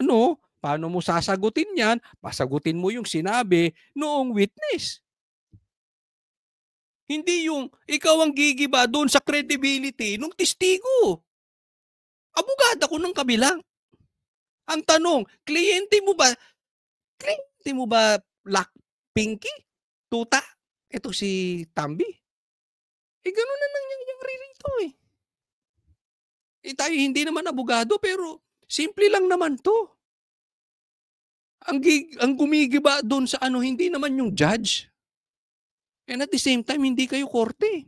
paano mo sasagutin yan, pasagutin mo yung sinabi noong witness. Hindi yung ikaw ang gigiba doon sa credibility ng testigo. Abogada ko ng kabilang. Ang tanong, kliyente mo ba Black Pinky? Tuta? Ito si Tambi? Ganun na nangyayari rito eh. Tayo hindi naman abogado pero simple lang naman to. Ang gumigiba doon sa hindi naman yung judge. And at the same time, hindi kayo korte.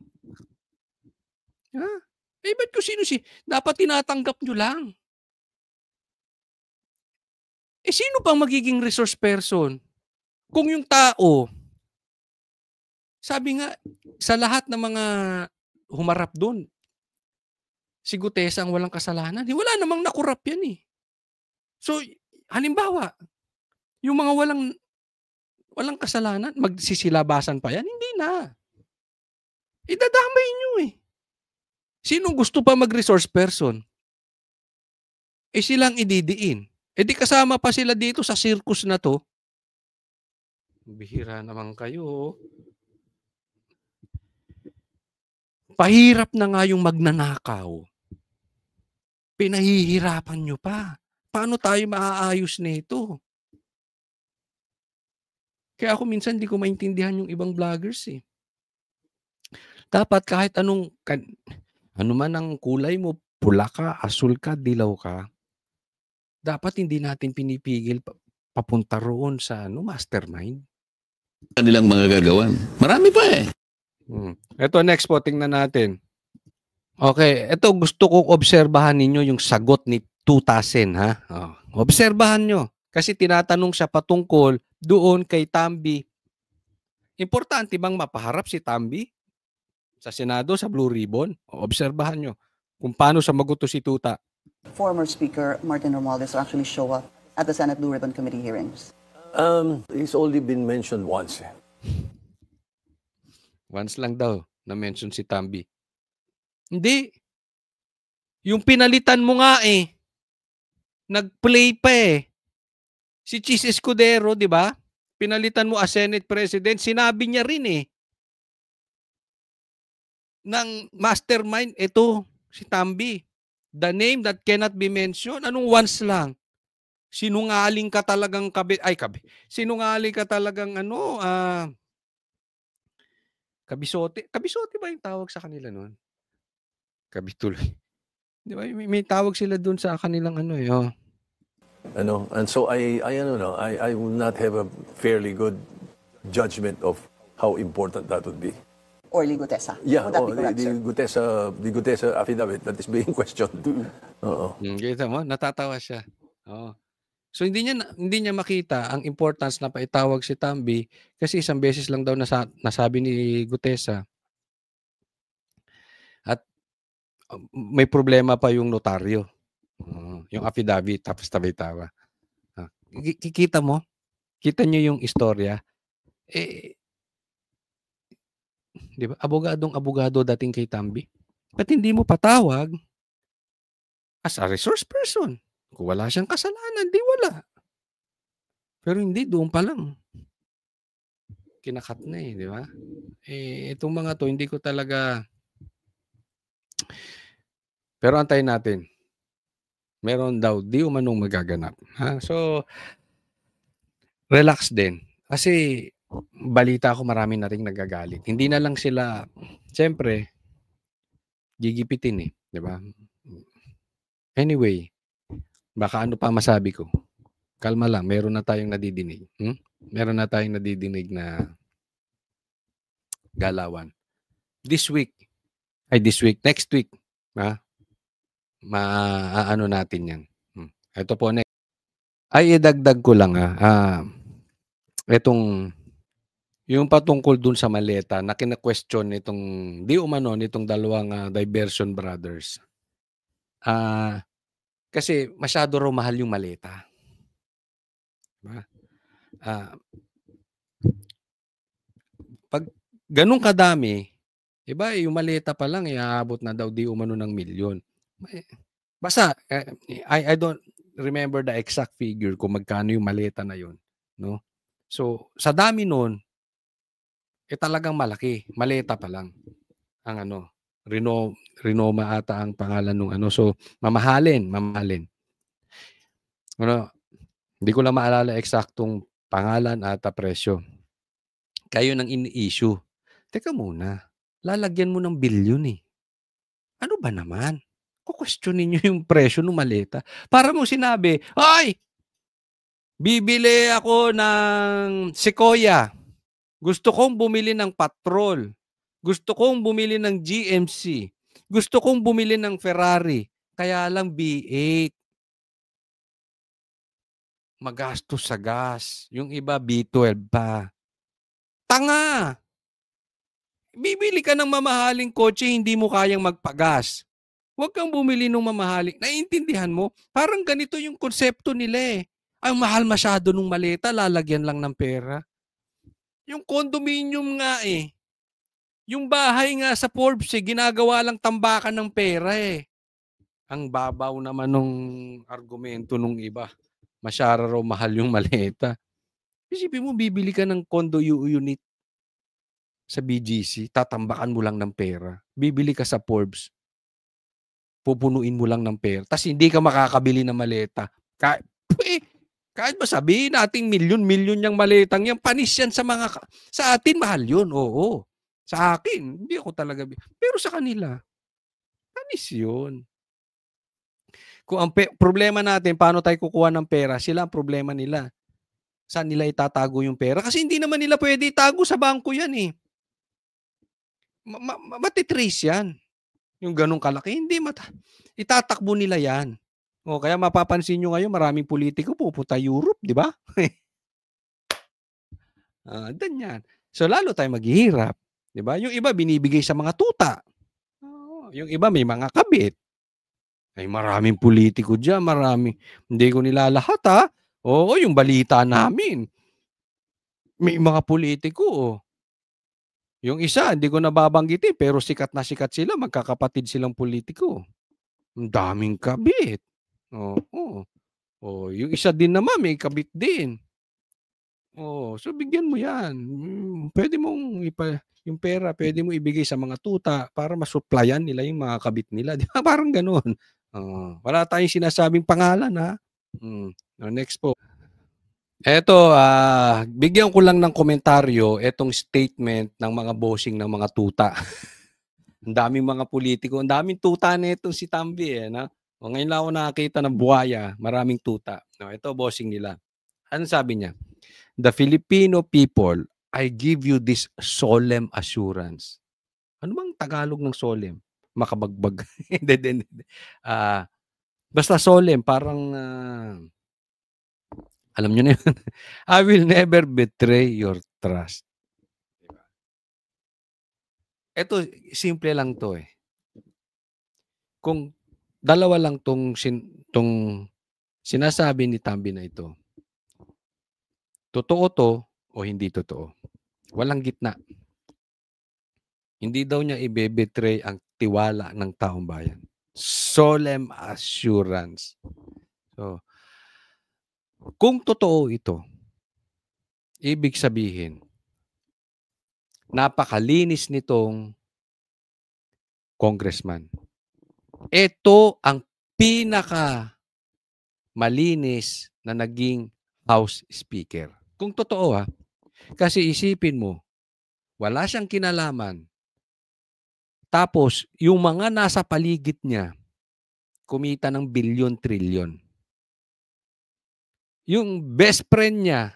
Ba't ko sino dapat tinatanggap nyo lang. Sino pang magiging resource person? Kung yung tao, sabi nga, sa lahat ng mga humarap doon, si Gutesa ang walang kasalanan. Wala namang nakurap yan eh. So, halimbawa, yung mga walang kasalanan, magsisilabasan pa yan? Hindi na. Idadamay nyo eh. Sinong gusto pa mag-resource person? Silang ididiin. Di kasama pa sila dito sa circus na to. Bihira naman kayo. Pahirap na nga yung magnanakaw. Pinahihirapan nyo pa. Paano tayo maaayos nito? Kaya ako minsan hindi ko maintindihan yung ibang vloggers eh. Dapat kahit ano man ang kulay mo, pula ka, asul ka, dilaw ka, dapat hindi natin pinipigil papunta roon sa mastermind. Kanilang mga gagawan. Marami pa eh. Ito next po, tingnan natin. Okay, ito gusto kong obserbahan ninyo yung sagot ni Tutasen ha. Obserbahan nyo. Kasi tinatanong siya patungkol doon kay Tambi. Importante bang mapaharap si Tambi sa Senado, sa Blue Ribbon? Obserbahan nyo kung paano sumagot si Tuta. Former Speaker Martin Romualdez actually show up at the Senate Blue Ribbon Committee hearings? He's only been mentioned once. Once lang daw na-mention si Tambi. Hindi. Yung pinalitan mo nga eh. Nag-play pa eh. Si Chis Escudero, di ba? Pinalitan mo as Senate President, sinabi niya rin eh. Ng mastermind, ito, si Tambi. The name that cannot be mentioned, anong once lang? Sinungaling ka talagang sinungaling ka talagang kabisote. Kabisote ba yung tawag sa kanila noon? Kabituloy. Di ba? May tawag sila doon sa kanilang And so I will not have a fairly good judgment of how important that would be. Orly Gutesa. Yeah, Would that be correct, sir? the Gutesa affidavit that is being questioned. Kita mo, natatawa siya. So hindi niya makita ang importance na paitawag si Tambi kasi isang beses lang daw nasabi ni Gutesa. At may problema pa yung notaryo. Yung affidavit tapos tabi-tawa. Kikita mo? Kita niyo yung istorya? Di ba? Abogadong-abogado dating kay Tambi. Ba't hindi mo patawag as a resource person? Kung wala siyang kasalanan, di wala. Pero hindi, doon pa lang. Kinakat na di ba? Itong mga to, hindi ko talaga. Pero antayin natin. Meron daw, di umanong magaganap. So, relax din. Kasi, balita ko marami na rin nagagalit. Hindi na lang sila, siyempre, gigipitin di ba? Anyway, baka ano pa masabi ko. Kalma lang, meron na tayong nadidinig. Meron na tayong nadidinig na galawan. Next week, maaano natin yan. Ito po, next. Ay, idagdag ko lang itong yung patungkol dun sa maleta na kina-question nitong nitong dalawang Diversion Brothers. Kasi masyado raw mahal yung maleta. Diba? Pag ganun kadami, iba yung maleta pa lang iaabot na daw di umano ng milyon. Basta I don't remember the exact figure kung magkano yung maleta na yun, no? So sa dami noon, talagang malaki. Maleta pa lang ang Rinoma ata ang pangalan nung So, mamahalin. Hindi ko lang maalala eksaktong pangalan at presyo. Kayo nang ini-issue. Teka muna, lalagyan mo ng bilyon eh. Ano ba naman? Kukwestiyonin nyo yung presyo ng maleta. Para mong sinabi, ay, bibili ako ng Sequoia. Gusto kong bumili ng Patrol. Gusto kong bumili ng GMC. Gusto kong bumili ng Ferrari. Kaya lang B8. Magastos sa gas. Yung iba B12 pa. Tanga! Bibili ka ng mamahaling kotse, hindi mo kayang magpagas. Huwag kang bumili ng mamahaling. Naiintindihan mo? Parang ganito yung konsepto nila eh. Ang mahal masyado nung maleta, lalagyan lang ng pera. Yung condominium nga eh. Yung bahay nga sa Forbes eh, ginagawa lang tambakan ng pera eh. Ang babaw naman nung argumento nung iba. Masyara raw mahal yung maleta. Isipin mo, bibili ka ng condo unit sa BGC, tatambakan mo lang ng pera. Bibili ka sa Forbes, pupunuin mo lang ng pera. Tapos hindi ka makakabili ng maleta. Kahit ba sabihin nating milyon-milyon yung maletang yan, panis yan sa atin, mahal yun. Oo. Sa akin, hindi ako talaga. Pero sa kanila, panis yun. Kung ang problema natin, paano tayo kukuha ng pera, sila ang problema nila. Saan nila itatago yung pera? Kasi hindi naman nila pwede itago sa bangko yan eh. Matitrace yan. Yung ganong kalaki, hindi itatakbo nila yan. O kaya mapapansin nyo ngayon, maraming politiko pupunta Europe, di ba? Ganyan. So lalo tayo maghihirap. Di ba? Yung iba binibigay sa mga tuta. Yung iba may mga kabit. Ay maraming politiko dyan, maraming. Hindi ko nilalahat ha. Oo, yung balita namin. May mga politiko. Yung isa, hindi ko nababanggitin, pero sikat na sikat sila, magkakapatid silang politiko. Ang daming kabit. Yung isa din naman, may kabit din. So bigyan mo yan. Pwede mong yung pera, pwede mo ibigay sa mga tuta para masuplayan nila yung mga kabit nila. Di ba? Parang ganun. Wala tayong sinasabing pangalan, ha? Next po. Eto, bigyan ko lang ng komentaryo etong statement ng mga bossing ng mga tuta. Ang daming mga politiko, ang daming tuta na itong si Tambi eh, no? Ngayon lang ako nakakita ng buhaya, maraming tuta. Ito bossing nila. Ano sabi niya? The Filipino people, I give you this solemn assurance. Ano bang Tagalog ng solemn? Makabagbag. Basta solemn, parang alam nyo na yun. I will never betray your trust. Diba? Ito, simple lang to eh. Kung dalawa lang tong sinasabi ni Tambi na ito, totoo to o hindi totoo. Walang gitna. Hindi daw niya i-betray ang tiwala ng taong bayan. Solemn assurance. So, kung totoo ito, ibig sabihin, napakalinis nitong congressman. Ito ang pinaka malinis na naging House Speaker. Kung totoo kasi isipin mo, wala siyang kinalaman. Tapos, yung mga nasa paligid niya, kumita ng bilyon-trilyon. Yung best friend niya,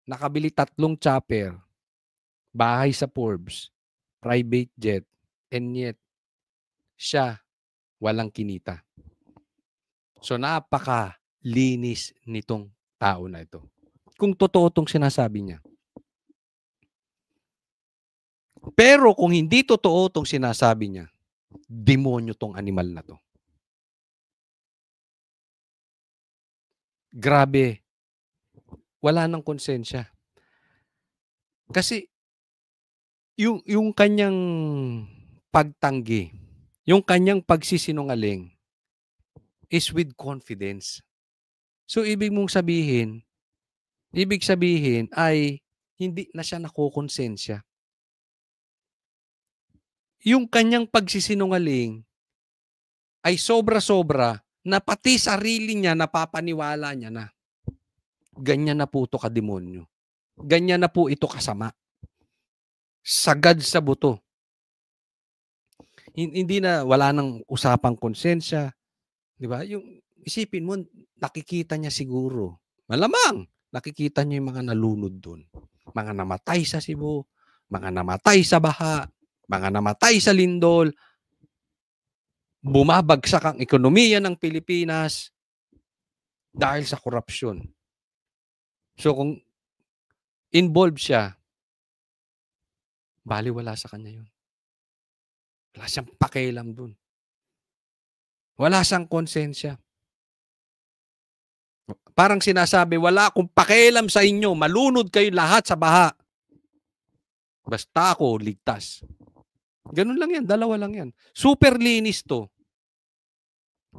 nakabili 3 chopper, bahay sa Forbes, private jet, and yet, siya walang kinita. So, napakalinis nitong tao na ito. Kung totoo itong sinasabi niya. Pero kung hindi totoo itong sinasabi niya, demonyo tong animal na to. Grabe. Wala nang konsensya. Kasi yung kanyang pagtanggi, yung kanyang pagsisinungaling is with confidence. So ibig sabihin ay hindi na siya nakokonsensya. Yung kanyang pagsisinungaling ay sobra-sobra na pati sarili niya napapaniwala niya na. Ganyan na po ito kademonyo. Ganyan na po ito kasama. Sagad sa buto. Hindi na, wala nang usapang konsensya. Di ba? Yung isipin mo, nakikita niya siguro. Malamang, nakikita niya yung mga nalunod doon. Mga namatay sa Cebu, mga namatay sa baha, mga namatay sa lindol, bumabagsak ang ekonomiya ng Pilipinas dahil sa korupsyon. So kung involved siya, baliwala sa kanya yun. Wala siyang pakialam dun. Wala siyang konsensya. Parang sinasabi, wala akong pakialam sa inyo, malunod kayo lahat sa baha. Basta ako ligtas. Ganun lang yan, dalawa lang yan. Super linis to.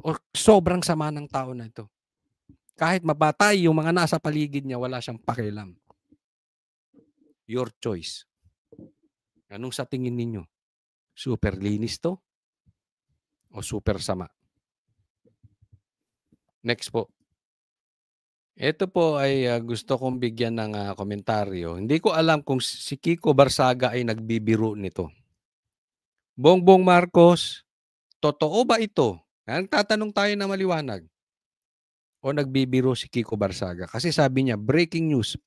O sobrang sama ng tao na ito. Kahit mabatay yung mga nasa paligid niya, wala siyang pakialam. Your choice. Anong sa tingin ninyo? Super linis to? O super sama? Next po. Ito po ay gusto kong bigyan ng komentaryo. Hindi ko alam kung si Kiko Barsaga ay nagbibiro nito. Bongbong Marcos, totoo ba ito? Nagtatanong tayo na maliwanag. O nagbibiro si Kiko Barsaga? Kasi sabi niya, breaking news,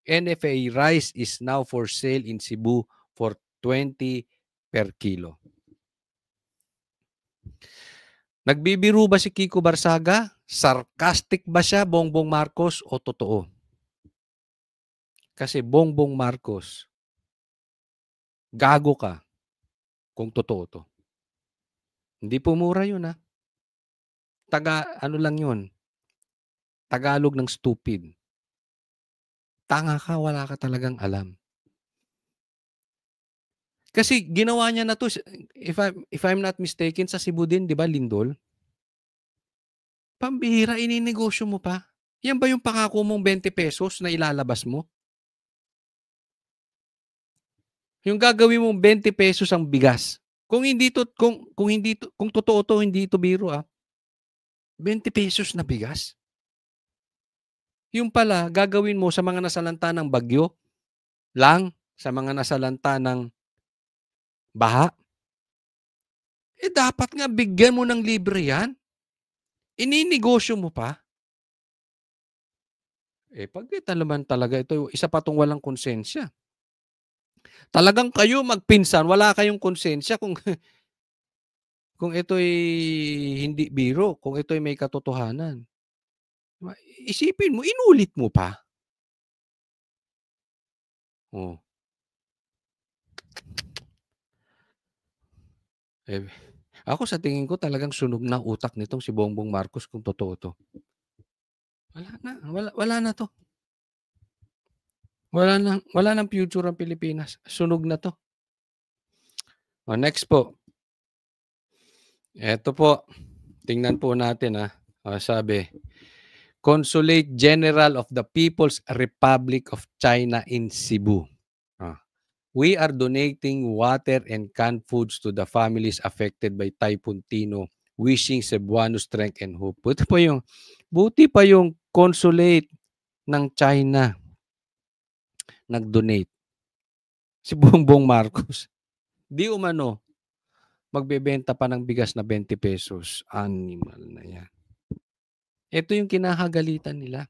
NFA rice is now for sale in Cebu for 20 per kilo. Nagbibiro ba si Kiko Barsaga? Sarcastic ba siya, Bongbong Marcos, o totoo? Kasi Bongbong Marcos, gago ka kung totoo to. Hindi po mura yun, ha? Ano lang yun? Tagalog ng stupid. Tanga ka, wala ka talagang alam. Kasi ginawa niya na to, if I'm not mistaken, sa Cebu din, di ba, lindol? Pambihira, ininegosyo mo pa. Yan ba yung pangako mong 20 pesos na ilalabas mo? Yung gagawin mong 20 pesos ang bigas. Kung totoo to, hindi ito biro, 20 pesos na bigas. Yung pala, gagawin mo sa mga nasalanta ng bagyo lang, sa mga nasalanta ng baha. Dapat nga bigyan mo ng libre yan. Ininegosyo mo pa. Pag naman talaga ito, isa pa tong walang konsensya. Talagang kayo magpinsan, wala kayong konsensya kung ito'y hindi biro, kung ito'y may katotohanan. Isipin mo, inulit mo pa. Oh. Ako sa tingin ko talagang sunog na utak nitong si Bongbong Marcos kung totoo to. Wala na to. Wala nang future ang Pilipinas. Sunog na to. Next po. Ito po. Tingnan po natin, sabi, Consulate General of the People's Republic of China in Cebu. We are donating water and canned foods to the families affected by Typhoon Tino, wishing Cebuano strength and hope. Buti pa yung consulate ng China nag-donate. Si Bongbong Marcos. Di umano, magbebenta pa ng bigas na 20 pesos. Animal na yan. Ito yung kinahagalitan nila.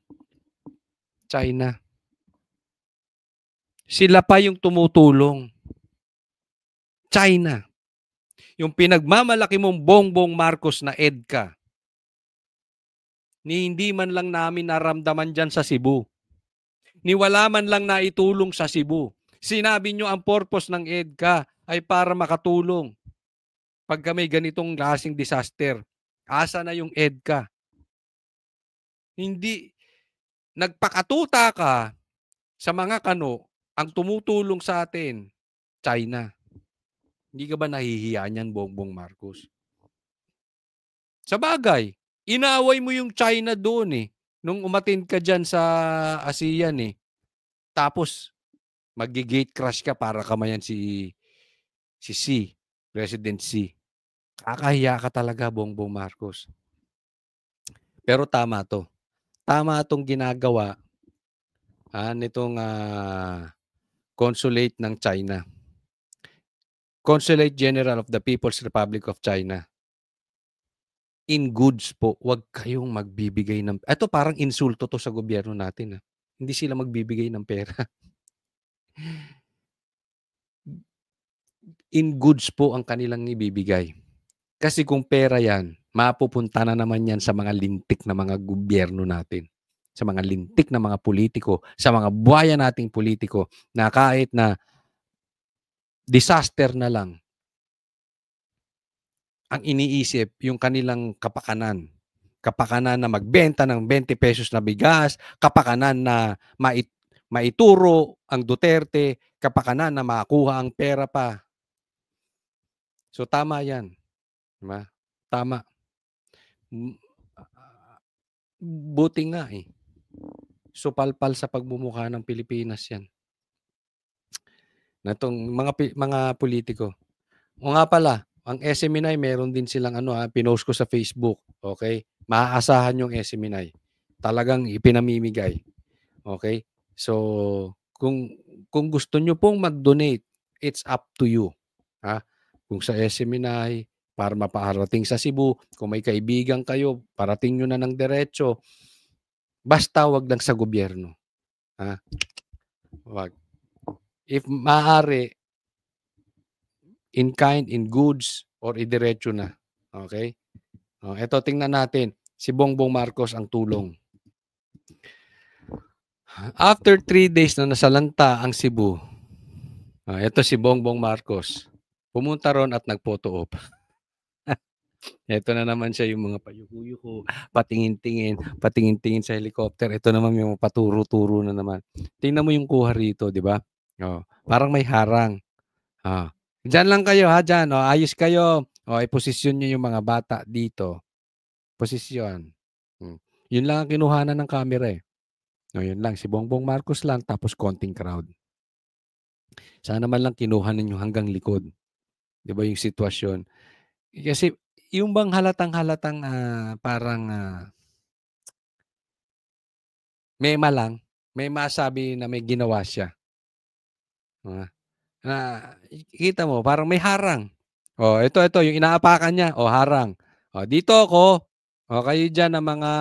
China. Sila pa yung tumutulong. China. Yung pinagmamalaki mong Bongbong Marcos na EDCA, ni hindi man lang namin naramdaman dyan sa Cebu. Ni wala man lang naitulong sa Cebu. Sinabi nyo ang purpose ng EDCA ay para makatulong. Pagka may ganitong klaseng disaster, asa na yung EDCA? Hindi, nagpakatuta ka sa mga kano, ang tumutulong sa atin, China. Hindi ka ba nahihiya niyan, Bongbong Marcos? Sa bagay, inaaway mo yung China doon nung umatin ka dyan sa ASEAN Tapos, Magi-gate crash ka para kamayan si C, President C. Kakahiya ka talaga, Bongbong Marcos. Pero tama to. Tama itong ginagawa nitong consulate ng China. Consulate General of the People's Republic of China. In goods po, wag kayong magbibigay ng... Ito parang insulto to sa gobyerno natin. Hindi sila magbibigay ng pera. In goods po ang kanilang ibibigay. Kasi kung pera yan, mapupunta na naman yan sa mga lintik na mga gobyerno natin. Sa mga lintik na mga politiko, sa mga buhaya nating politiko na kahit na disaster na lang, ang iniisip yung kanilang kapakanan. Kapakanan na magbenta ng 20 pesos na bigas, kapakanan na maituro ang Duterte, kapakanan na makuha ang pera pa. So tama yan. Diba? Tama. Buti nga eh. Supalpal sa pagmumukha ng Pilipinas yan. Natong mga politiko. O nga pala, ang SMNI meron din silang pinost ko sa Facebook. Okay? Maaasahan yung SMNI. Talagang ipinamimigay. Okay? So, kung gusto nyo pong mag-donate, it's up to you. Kung sa SMNI, para maparating sa Cebu, kung may kaibigan kayo, parating nyo na ng diretso, basta wag lang sa gobyerno. Wag. If maaari, in kind, in goods, or idiretso na. Okay? Ito, tingnan natin. Si Bongbong Marcos ang tulong. After 3 days na nasalanta ang Cebu, ito si Bongbong Marcos. Pumunta ron at nag-photo op. Ito na naman siya yung mga payuko-yuko, patingin-tingin sa helicopter. Ito naman yung paturo-turo na naman. Tingnan mo yung kuha rito, di ba? Parang may harang. Diyan lang kayo, dyan. Ayos kayo. Iposisyon nyo yung mga bata dito. Posisyon. Yun lang ang kinuhanan ng camera eh. Yun lang. Si Bongbong Marcos lang, tapos konting crowd. Sana man lang kinuha ninyo hanggang likod. Di ba yung sitwasyon? Kasi yung bang halatang-halatang parang mema lang, may masabi na may ginawa siya. Kita mo, parang may harang. Ito, yung inaapakan niya. Harang. Dito ako. Kayo dyan na mga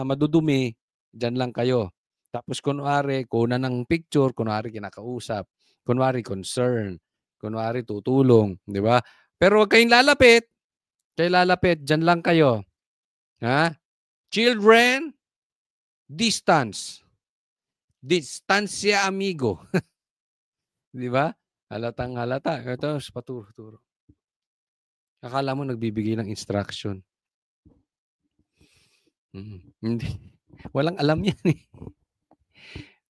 madudumi, dyan lang kayo. Tapos kunwari, kuna ng picture, kunwari kinakausap, kunwari concern, kunwari tutulong, di ba? Pero huwag kayong lalapit. Kayo lalapit, dyan lang kayo. Children, distance. Distancia amigo. Di ba? Halatang halata. Ito, paturo-turo. Akala mo nagbibigay ng instruction. Hindi. Walang alam yan eh.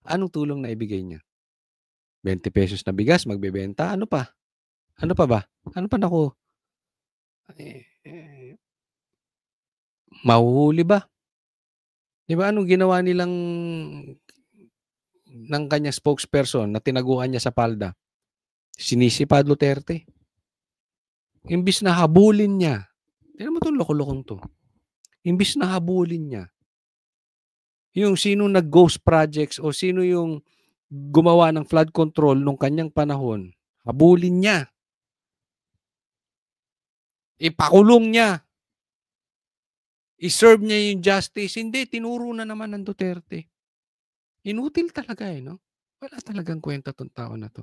Anong tulong na ibigay niya? 20 pesos na bigas, magbebenta. Ano pa? Ano pa ba? Ano pa naku? Mahuhuli ba? Di ba anong ginawa nilang ng kanyang spokesperson na tinaguan niya sa palda? Sinisipa Duterte. Imbis na habulin niya. Tignan mo itong loko-lokong to. Imbis na habulin niya. Yung sino nag-ghost projects o sino yung gumawa ng flood control nung kanyang panahon, habulin niya. Ipakulong niya. I-serve niya yung justice. Hindi, tinuro na naman ng Duterte. Inutil talaga no? Wala talagang kwenta tong tao na to.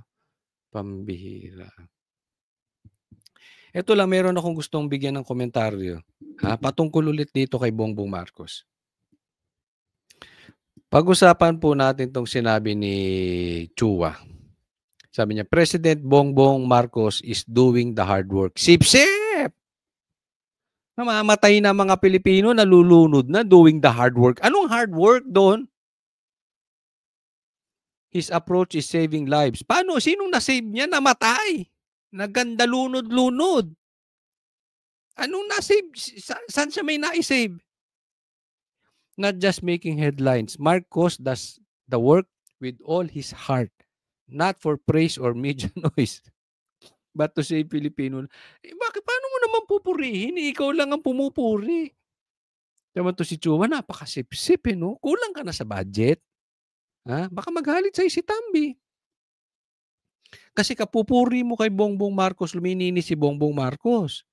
Pambihira. Ito lang, meron akong gustong bigyan ng komentaryo. Patungkol ulit dito kay Bongbong Marcos. Pag-usapan po natin itong sinabi ni Chua. Sabi niya, President Bongbong Marcos is doing the hard work. Sip-sip! Namamatay na mga Pilipino, nalulunod na, doing the hard work. Anong hard work doon? His approach is saving lives. Paano? Sinong nasave niya? Namatay. Naganda lunod-lunod. Anong nasave? Saan siya may na-save? Not just making headlines. Marcos does the work with all his heart. not for praise or media noise, but to say Filipino. Bakit, paano mo naman pupurihin? Ikaw lang ang pumupuri. Naman to si Chua, napakasip-sip no? Kulang ka na sa budget. Ha? Baka magalit sa'yo si Tambi. Kasi kapupuri mo kay Bongbong Marcos, lumininis si Bongbong Marcos.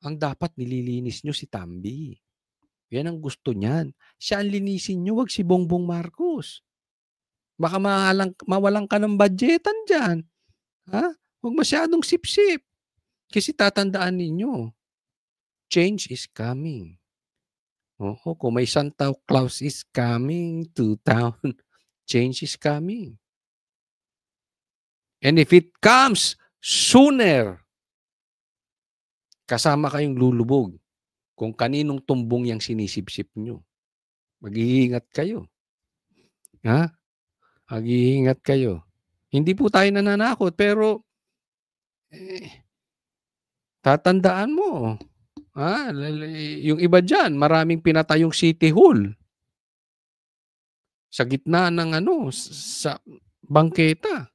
Ang dapat nililinis nyo si Tambi. Yan ang gusto niyan. Siya ang linisin nyo, wag si Bongbong Marcos. Baka mawalan ka ng budgetan dyan. Ha? Huwag masyadong sip-sip. Kasi tatandaan ninyo, change is coming. Oo, kung may Santa Claus is coming to town, change is coming. And if it comes sooner, kasama kayong lulubog kung kaninong tumbong yung sinisip-sip nyo. Mag-iingat kayo. Ha? Mag-iingat kayo. Hindi po tayo nananakot, pero tatandaan mo. Yung iba dyan, maraming pinatayong City Hall. Sa gitna ng sa bangketa.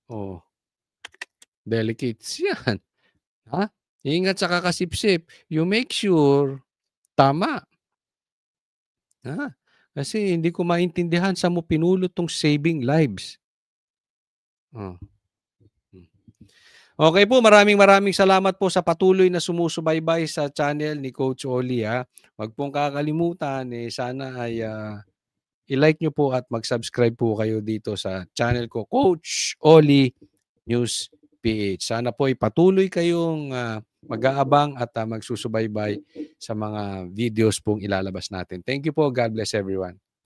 Oh. Delicates yan. Ha? Ingat sa kakasipsip. You make sure tama. Ha? Kasi hindi ko maintindihan sa mo pinulot tong saving lives. Oh. Okay po, maraming salamat po sa patuloy na sumusubaybay sa channel ni Coach Oli. Huwag pong kakalimutan, sana ay i-like nyo po at mag-subscribe po kayo dito sa channel ko, Coach Oli News PH. Sana po ay patuloy kayong mag-aabang at magsusubaybay sa mga videos pong ilalabas natin. Thank you po. God bless everyone.